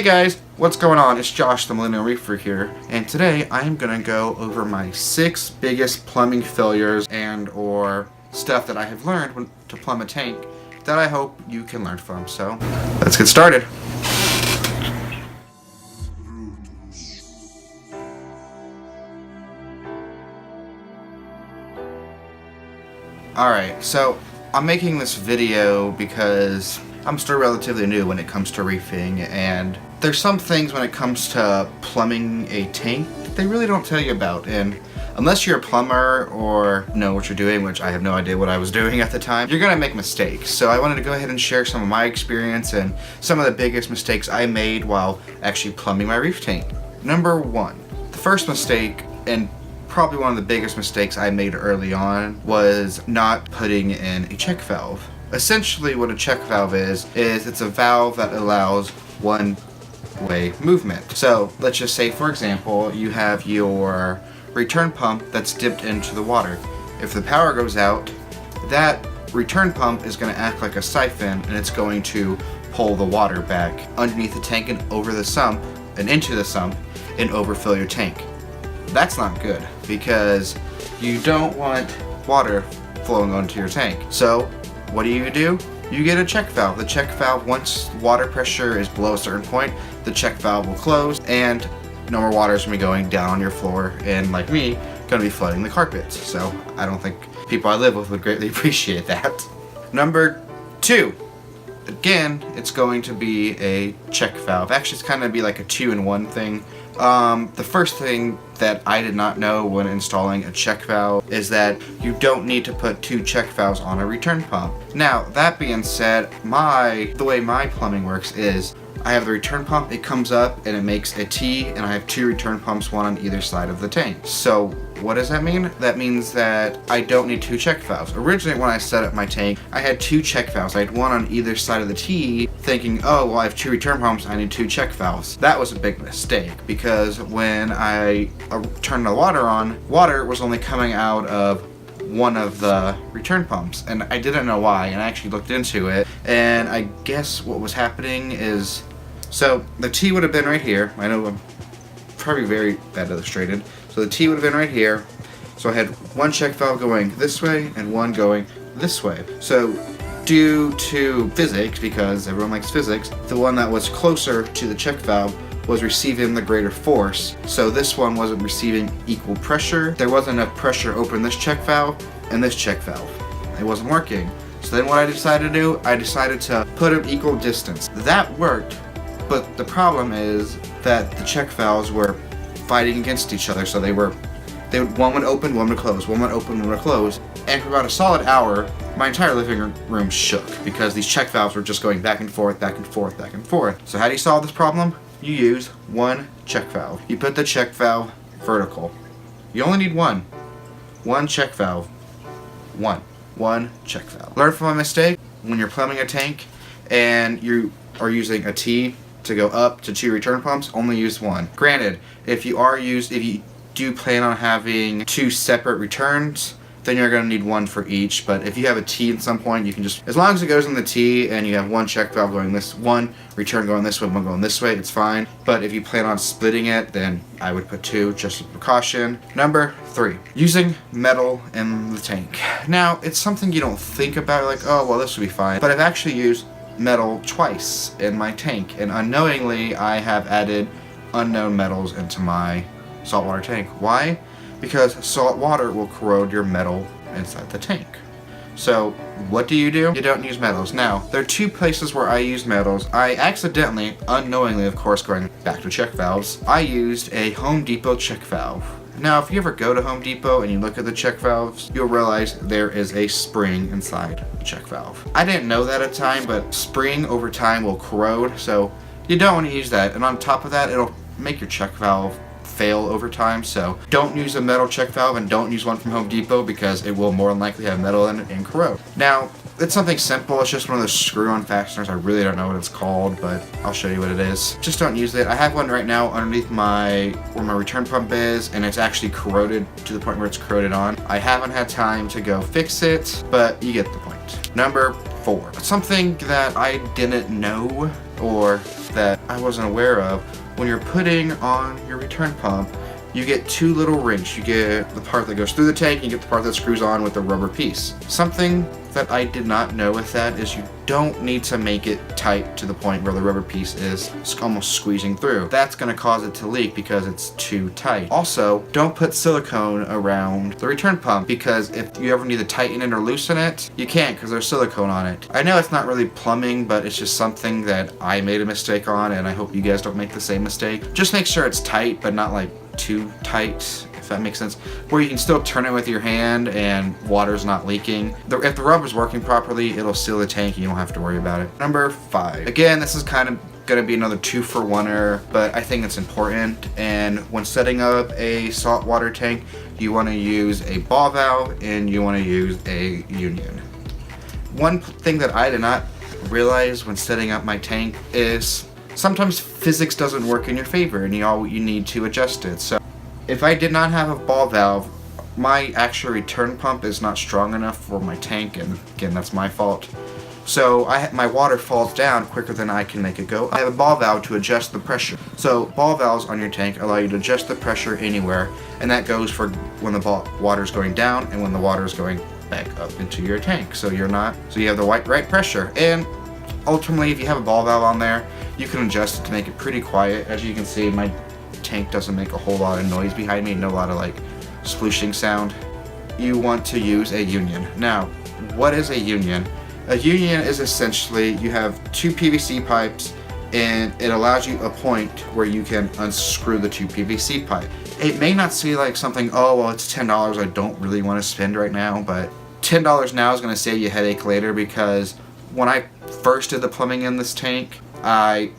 guys, what's going on? It's Josh the Millennial Reefer here, and today I am going to go over my 6 biggest plumbing failures and or stuff that I have learned to plumb a tank that I hope you can learn from. So, let's get started. Alright, so I'm making this video because I'm still relatively new when it comes to reefing, and there's some things when it comes to plumbing a tank that they really don't tell you about, and unless you're a plumber or know what you're doing, which I have no idea what I was doing at the time, you're gonna make mistakes. So I wanted to go ahead and share some of my experience and some of the biggest mistakes I made while actually plumbing my reef tank. Number 1, the first mistake, and probably one of the biggest mistakes I made early on, was not putting in a check valve. Essentially what a check valve is it's a valve that allows one-way movement. So let's just say, for example, you have your return pump that's dipped into the water. If the power goes out, that return pump is going to act like a siphon, and it's going to pull the water back underneath the tank and over the sump and into the sump and overfill your tank. That's not good, because you don't want water flowing onto your tank. So what do? You get a check valve. The check valve, once water pressure is below a certain point, the check valve will close and no more water is going to be going down on your floor and, like me, going to be flooding the carpets. So I don't think people I live with would greatly appreciate that. Number 2. Again, it's going to be a check valve. Actually, it's kind of be like a 2-in-1 thing. The first thing that I did not know when installing a check valve is that you don't need to put 2 check valves on a return pump. Now, that being said, the way my plumbing works is I have the return pump, it comes up and it makes a T, and I have 2 return pumps, one on either side of the tank. So what does that mean? That means that I don't need 2 check valves. Originally, when I set up my tank, I had 2 check valves. I had one on either side of the T, thinking, oh, well, I have 2 return pumps, I need 2 check valves. That was a big mistake, because when I turned the water on, water was only coming out of one of the return pumps, and I didn't know why, and I actually looked into it, and I guess what was happening is, so the T would have been right here. I know I'm probably very bad illustrated. So the T would have been right here. So I had one check valve going this way and one going this way. So due to physics, because everyone likes physics, the one that was closer to the check valve was receiving the greater force. So this one wasn't receiving equal pressure. There wasn't enough pressure open this check valve and this check valve. It wasn't working. So then what I decided to do, I decided to put them equal distance. That worked. But the problem is that the check valves were fighting against each other, so one would open, one would close, one would open, one would close, and for about a solid hour, my entire living room shook because these check valves were just going back and forth, back and forth, back and forth. So how do you solve this problem? You use one check valve. You put the check valve vertical. You only need one check valve. One check valve. Learn from my mistake. When you're plumbing a tank and you are using a T to go up to 2 return pumps, only use one. Granted, if you do plan on having 2 separate returns, then you're going to need one for each. But if you have a T at some point, you can just, as long as it goes in the T and you have one check valve going one return going this way, one going this way, it's fine. But if you plan on splitting it, then I would put 2 just as precaution. Number 3, using metal in the tank. Now, it's something you don't think about, like, oh, well, this would be fine. But I've actually used metal twice in my tank, and unknowingly I have added unknown metals into my saltwater tank. Why? Because salt water will corrode your metal inside the tank. So what do? You don't use metals. Now, there are 2 places where I use metals. I accidentally, unknowingly of course, going back to check valves, I used a Home Depot check valve. Now, if you ever go to Home Depot and you look at the check valves, you'll realize there is a spring inside the check valve. I didn't know that at the time, but spring over time will corrode, so you don't want to use that. And on top of that, it'll make your check valve fail over time, so don't use a metal check valve and don't use one from Home Depot, because it will more than likely have metal in it and corrode. Now, it's something simple. It's just one of those screw-on fasteners. I really don't know what it's called, but I'll show you what it is. Just don't use it. I have one right now underneath where my return pump is, and it's actually corroded to the point where it's corroded on. I haven't had time to go fix it, but you get the point. Number 4, something that I didn't know or that I wasn't aware of, when you're putting on your return pump, you get two little rings. You get the part that goes through the tank, and you get the part that screws on with the rubber piece. Something that I did not know with that is you don't need to make it tight to the point where the rubber piece is almost squeezing through. That's going to cause it to leak because it's too tight. Also, don't put silicone around the return pump, because if you ever need to tighten it or loosen it, you can't because there's silicone on it. I know it's not really plumbing, but it's just something that I made a mistake on, and I hope you guys don't make the same mistake. Just make sure it's tight, but not like too tight, if that makes sense, where you can still turn it with your hand and water's not leaking. If the rubber's working properly, it'll seal the tank and you don't have to worry about it. Number 5. Again, this is kind of gonna be another 2-for-1er, but I think it's important. And when setting up a saltwater tank, you want to use a ball valve and you want to use a union. One thing that I did not realize when setting up my tank is sometimes physics doesn't work in your favor and you need to adjust it. So if I did not have a ball valve, my actual return pump is not strong enough for my tank, and again, that's my fault. So my water falls down quicker than I can make it go. I have a ball valve to adjust the pressure. So ball valves on your tank allow you to adjust the pressure anywhere, and that goes for when the water is going down and when the water is going back up into your tank. So you have the right pressure. And ultimately, if you have a ball valve on there, you can adjust it to make it pretty quiet. As you can see, my tank doesn't make a whole lot of noise behind me, no lot of like splooshing sound. You want to use a union. Now, what is a union? A union is essentially, you have two PVC pipes and it allows you a point where you can unscrew the two PVC pipe. It may not seem like something, oh well, it's $10 I don't really want to spend right now, but $10 now is going to save you a headache later, because when I first did the plumbing in this tank, I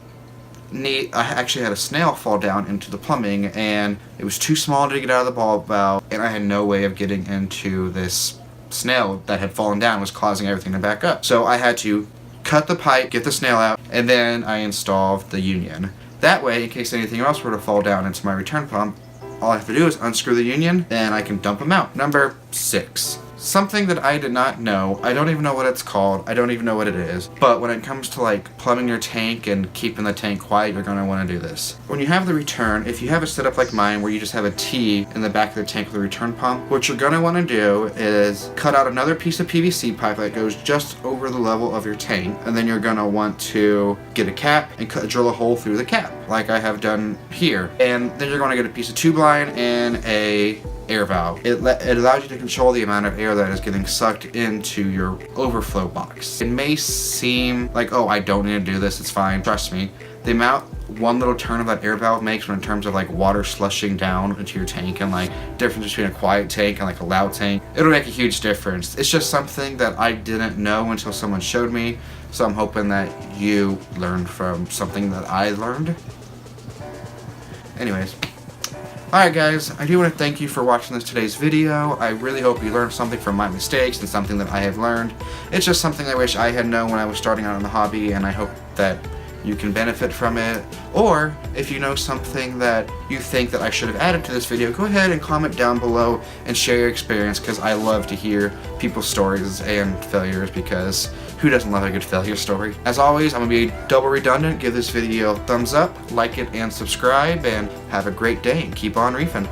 actually had a snail fall down into the plumbing, and it was too small to get out of the ball valve, and I had no way of getting into this snail that had fallen down, was causing everything to back up. So I had to cut the pipe, get the snail out, and then I installed the union. That way, in case anything else were to fall down into my return pump, all I have to do is unscrew the union and I can dump them out. Number 6. Something that I did not know, I don't even know what it's called, I don't even know what it is, but when it comes to like plumbing your tank and keeping the tank quiet, you're going to want to do this. When you have the return, if you have it set up like mine where you just have a T in the back of the tank with a return pump, what you're going to want to do is cut out another piece of PVC pipe that goes just over the level of your tank, and then you're going to want to get a cap and drill a hole through the cap, like I have done here. And then you're going to get a piece of tube line and a air valve. It allows you to control the amount of air that is getting sucked into your overflow box. It may seem like, oh, I don't need to do this, it's fine. Trust me, the amount one little turn of that air valve makes in terms of like water slushing down into your tank, and like difference between a quiet tank and like a loud tank, it'll make a huge difference. It's just something that I didn't know until someone showed me, so I'm hoping that you learned from something that I learned. Anyways. Alright guys, I do want to thank you for watching today's video. I really hope you learned something from my mistakes and something that I have learned. It's just something I wish I had known when I was starting out in the hobby, and I hope that you can benefit from it. Or if you know something that you think that I should have added to this video, go ahead and comment down below and share your experience, because I love to hear people's stories and failures, because who doesn't love a good failure story? As always, I'm going to be double redundant. Give this video a thumbs up, like it, and subscribe, and have a great day, and keep on reefing.